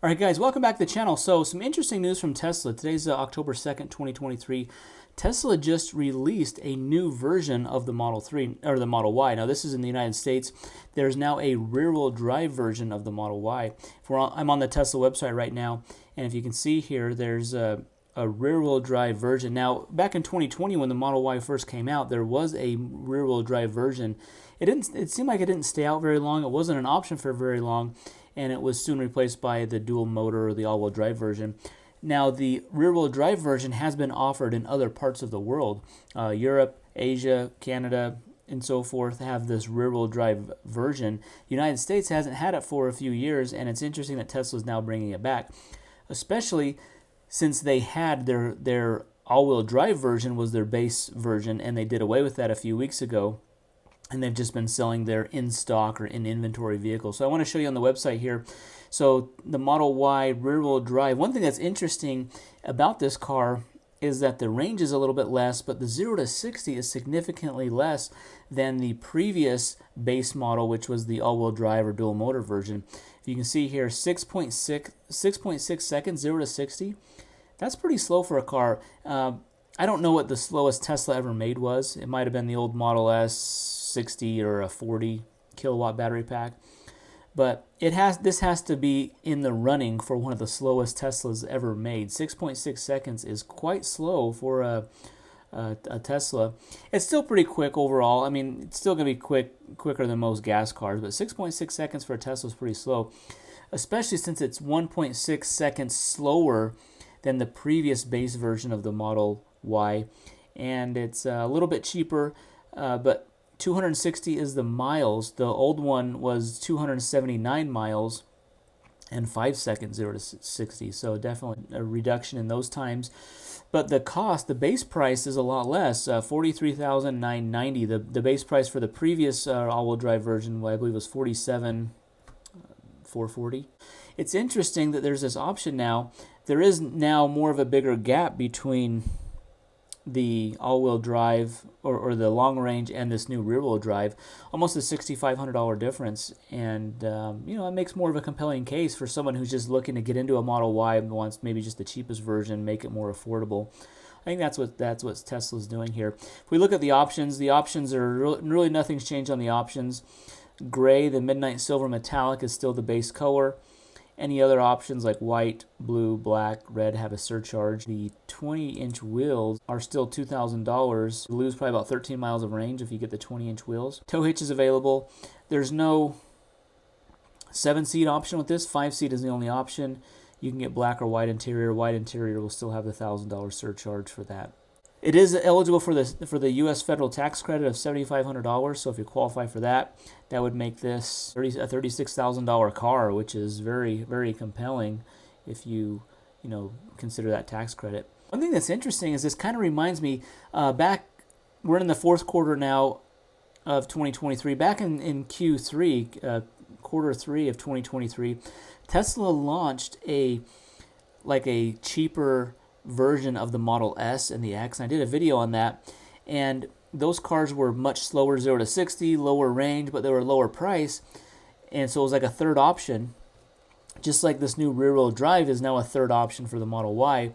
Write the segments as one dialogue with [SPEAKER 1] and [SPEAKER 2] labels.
[SPEAKER 1] All right, guys, welcome back to the channel. So some interesting news from Tesla. Today's October 2nd, 2023. Tesla just released a new version of the Model 3, or the Model Y. Now, this is in the United States. There's now a rear-wheel drive version of the Model Y. I'm on the Tesla website right now, and if you can see here, there's a rear-wheel drive version. Now, back in 2020, when the Model Y first came out, there was a rear-wheel drive version. It seemed like it didn't stay out very long. It wasn't an option for very long, and it was soon replaced by the dual motor or the all-wheel drive version. Now, the rear-wheel drive version has been offered in other parts of the world. Europe, Asia, Canada, and so forth have this rear-wheel drive version. The United States hasn't had it for a few years, and it's interesting that Tesla is now bringing it back, especially since they had their all-wheel drive version was their base version, and they did away with that a few weeks ago. And they've just been selling their in-stock or in-inventory vehicles. So I want to show you on the website here. So the Model Y rear-wheel drive. One thing that's interesting about this car is that the range is a little bit less, but the 0 to 60 is significantly less than the previous base model, which was the all-wheel drive or dual motor version. If you can see here, 6.6 seconds, 0 to 60. That's pretty slow for a car. I don't know what the slowest Tesla ever made was. It might have been the old Model S 60 or a 40 kilowatt battery pack, but this has to be in the running for one of the slowest Teslas ever made. 6.6 seconds is quite slow for a Tesla. It's still pretty quick overall. I mean, it's still going to be quicker than most gas cars, but 6.6 seconds for a Tesla is pretty slow, especially since it's 1.6 seconds slower than the previous base version of the Model Y, and it's a little bit cheaper, but 260 is the miles. The old one was 279 miles and 5 seconds 0 to 60, so definitely a reduction in those times. But the cost, the base price is a lot less, $43,990. The base price for the previous all-wheel drive version, I believe, was $47,440. It's interesting that there's this option now. There is now more of a bigger gap between the all-wheel drive or the long range and this new rear-wheel drive, almost a $6,500 difference, and it makes more of a compelling case for someone who's just looking to get into a Model Y and wants maybe just the cheapest version, make it more affordable. I think that's what Tesla's doing here. If we look at the options are really nothing's changed on the options. Gray, the midnight silver metallic, is still the base color. Any other options like white, blue, black, red have a surcharge. The 20-inch wheels are still $2,000. You lose probably about 13 miles of range if you get the 20-inch wheels. Tow hitch is available. There's no 7-seat option with this. 5-seat is the only option. You can get black or white interior. White interior will still have the $1,000 surcharge for that. It is eligible for the U.S. federal tax credit of $7,500, so if you qualify for that, that would make this a $36,000 car, which is very, very compelling if you consider that tax credit. One thing that's interesting is this kind of reminds me, we're in the fourth quarter now of 2023. Back in Q3, quarter 3 of 2023, Tesla launched a cheaper version of the Model S and the X, and I did a video on that, and those cars were much slower, 0 to 60, lower range, but they were lower price, and so it was like a third option, just like this new rear-wheel drive is now a third option for the Model Y.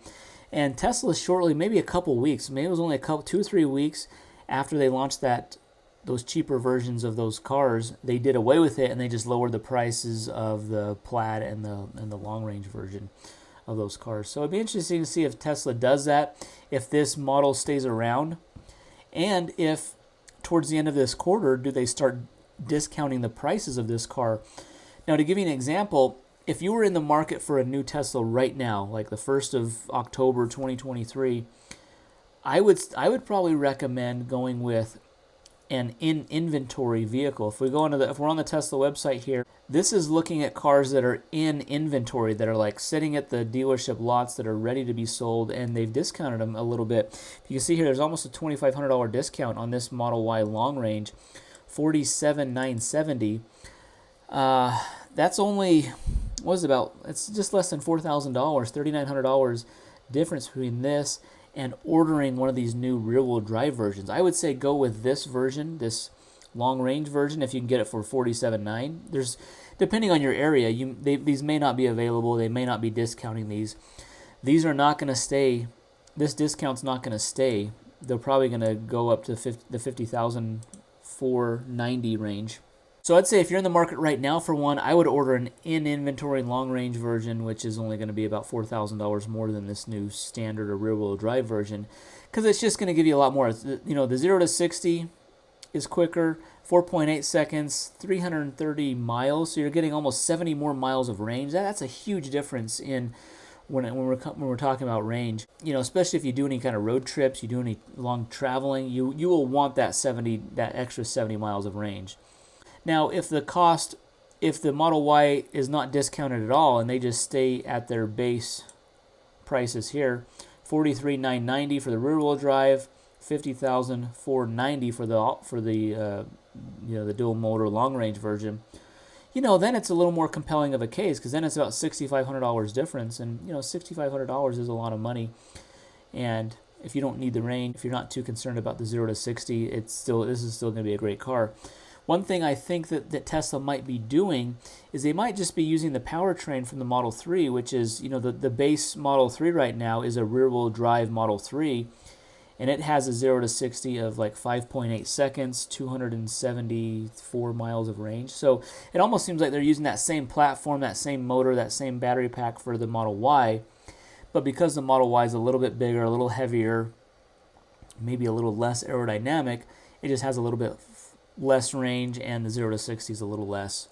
[SPEAKER 1] And Tesla shortly, maybe a couple weeks, maybe it was only 2 or 3 weeks after they launched those cheaper versions of those cars, they did away with it and they just lowered the prices of the Plaid and the long-range version of those cars. So it'd be interesting to see if Tesla does that, if this model stays around, and if towards the end of this quarter, do they start discounting the prices of this car. Now, to give you an example, if you were in the market for a new Tesla right now, like the 1st of October 2023, I would probably recommend going with an in-inventory vehicle. If we're on the Tesla website here, this is looking at cars that are in inventory, that are like sitting at the dealership lots that are ready to be sold, and they've discounted them a little bit. You can see here there's almost a $2,500 discount on this Model Y long range, $47,970. That's only, it's just less than $4,000, $3,900 difference between this and ordering one of these new rear-wheel drive versions. I would say go with this version, this long range version if you can get it for $47,900. There's, depending on your area, these may not be available. They may not be discounting these. These are not going to stay. This discount's not going to stay. They're probably going to go up to the $50,490 range. So I'd say if you're in the market right now for one, I would order an in-inventory long-range version, which is only going to be about $4,000 more than this new standard or rear-wheel drive version, because it's just going to give you a lot more. You know, the 0 to 60 is quicker, 4.8 seconds, 330 miles, so you're getting almost 70 more miles of range. That's a huge difference in when we're talking about range. You know, especially if you do any kind of road trips, you do any long traveling, you will want that extra 70 miles of range. Now, if the Model Y is not discounted at all and they just stay at their base prices here, $43,990 for the rear-wheel drive, $50,490 for the the dual motor long-range version, you know, then it's a little more compelling of a case, because then it's about $6,500 difference, and you know, $6,500 is a lot of money. And if you don't need the range, if you're not too concerned about the 0 to 60, this is still going to be a great car. One thing I think that Tesla might be doing is they might just be using the powertrain from the Model 3, which is, you know, the base Model 3 right now is a rear-wheel drive Model 3, and it has a 0 to 60 of like 5.8 seconds, 274 miles of range. So it almost seems like they're using that same platform, that same motor, that same battery pack for the Model Y, but because the Model Y is a little bit bigger, a little heavier, maybe a little less aerodynamic, it just has a little bit less range, and the 0 to 60 is a little less.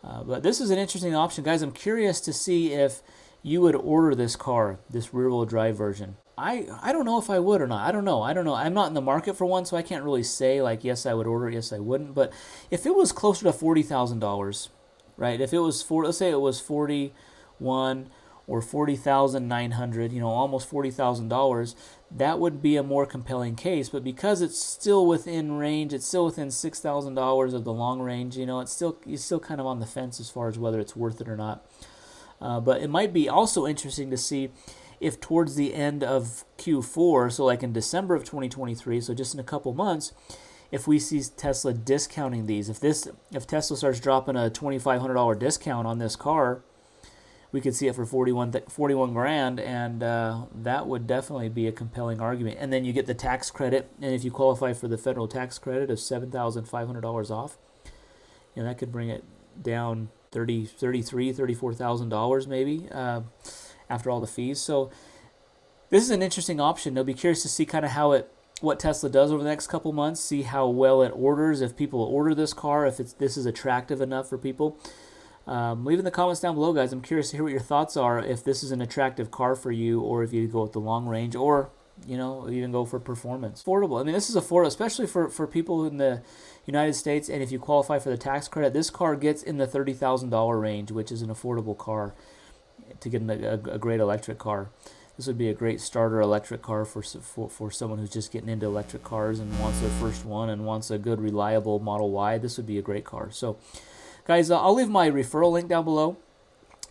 [SPEAKER 1] But this is an interesting option, guys. I'm curious to see if you would order this car, this rear-wheel drive version. I don't know if I would or not. I don't know. I'm not in the market for one, so I can't really say like yes I would order it, yes I wouldn't. But if it was closer to $40,000, right? If it was let's say it was 41 or 40,900, you know, almost $40,000, that would be a more compelling case. But because it's still within range, it's still within $6,000 of the long range, you know, you're still kind of on the fence as far as whether it's worth it or not. But it might be also interesting to see if towards the end of Q4, so like in December of 2023, so just in a couple months, if we see Tesla discounting these, if Tesla starts dropping a $2,500 discount on this car, we could see it for 41 grand, and that would definitely be a compelling argument. And then you get the tax credit, and if you qualify for the federal tax credit of $7,500 off, you know, that could bring it down $34,000 maybe after all the fees. So this is an interesting option. I'll be curious to see kind of what Tesla does over the next couple months, see how well it orders, if people order this car, if this is attractive enough for people. Leave in the comments down below, guys. I'm curious to hear what your thoughts are, if this is an attractive car for you, or if you go with the long range, or, you know, even go for performance. Affordable. I mean, this is affordable, especially for people in the United States, and if you qualify for the tax credit, this car gets in the $30,000 range, which is an affordable car to get a great electric car. This would be a great starter electric car for someone who's just getting into electric cars and wants their first one and wants a good, reliable Model Y. This would be a great car. So, guys, I'll leave my referral link down below.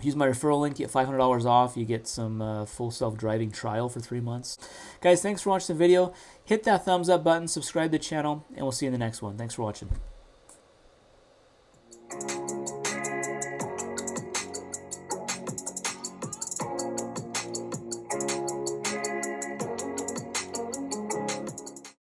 [SPEAKER 1] Use my referral link, you get $500 off. You get some full self-driving trial for 3 months. Guys, thanks for watching the video. Hit that thumbs up button, subscribe to the channel, and we'll see you in the next one. Thanks for watching.